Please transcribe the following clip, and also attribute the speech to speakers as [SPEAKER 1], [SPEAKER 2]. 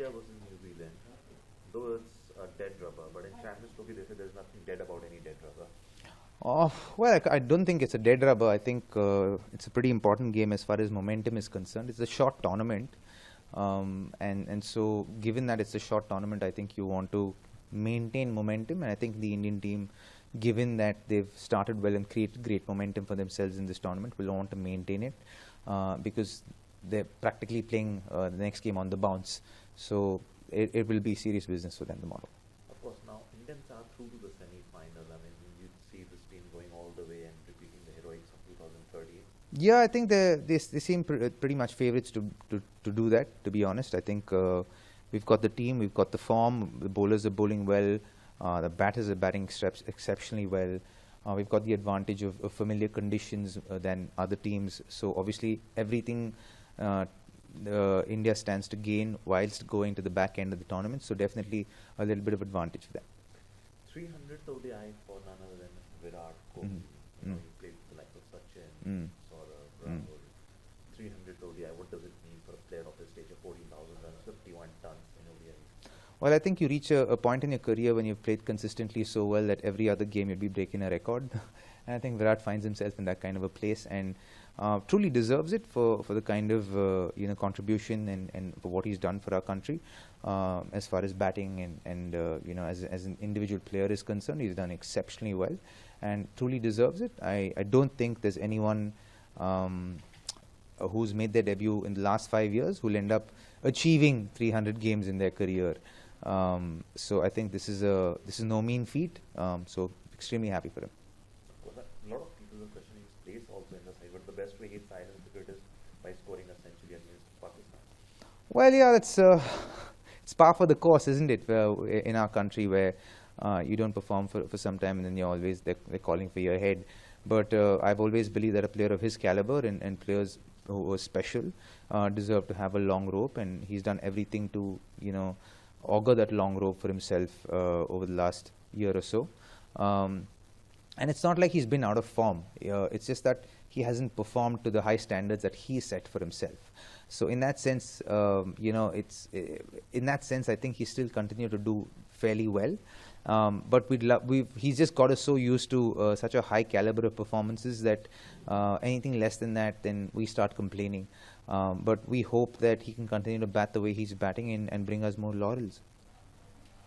[SPEAKER 1] India versus New Zealand, though it's a dead rubber, but in Champions Trophy they say there's nothing dead about any dead rubber.
[SPEAKER 2] Well, I don't think it's a dead rubber. I think it's a pretty important game as far as momentum is concerned. It's a short tournament, and so given that it's a short tournament, I think you want to maintain momentum, and I think the Indian team, given that they've started well and created great momentum for themselves in this tournament, will want to maintain it because they're practically playing the next game on the bounce. So it will be serious business for them tomorrow.
[SPEAKER 1] Of course, now Indians are through to the semi-final. I mean, you see this team going all the way and repeating the heroics of 2013.
[SPEAKER 2] Yeah, I think they seem pretty much favourites to do that, to be honest. I think we've got the team, we've got the form, the bowlers are bowling well, the batters are batting exceptionally well. We've got the advantage of familiar conditions than other teams. So obviously everything India stands to gain whilst going to the back end of the tournament. So definitely a little bit of advantage for them.
[SPEAKER 1] 300th ODI for none other than Virat Kohli. You know, he played with the likes of Sachin, Saurabh, Rahul. 300th ODI, what does it mean for a player of his stage of 14,000 runs, 51 tons in ODI?
[SPEAKER 2] Well, I think you reach a point in your career when you've played consistently so well that every other game you'll be breaking a record. And I think Virat finds himself in that kind of a place and truly deserves it for the kind of contribution and for what he's done for our country. As far as batting and as an individual player is concerned, he's done exceptionally well and truly deserves it. I don't think there's anyone who's made their debut in the last 5 years who'll end up achieving 300 games in their career. So I think this is no mean feat. So extremely happy for him.
[SPEAKER 1] Well, a lot of people are questioning his place also in the side, but the best way he'd silence the critic is by scoring a century against Pakistan.
[SPEAKER 2] Well, yeah, that's it's par for the course, isn't it? In our country, where you don't perform for some time, and then you're always they're calling for your head. But I've always believed that a player of his caliber and players who are special deserve to have a long rope, and he's done everything to augur that long rope for himself over the last year or so. And it's not like he's been out of form. It's just that he hasn't performed to the high standards that he set for himself. So in that sense, in that sense, I think he still continued to do fairly well. But he's just got us so used to such a high caliber of performances that anything less than that, then we start complaining. But we hope that he can continue to bat the way he's batting and bring us more laurels.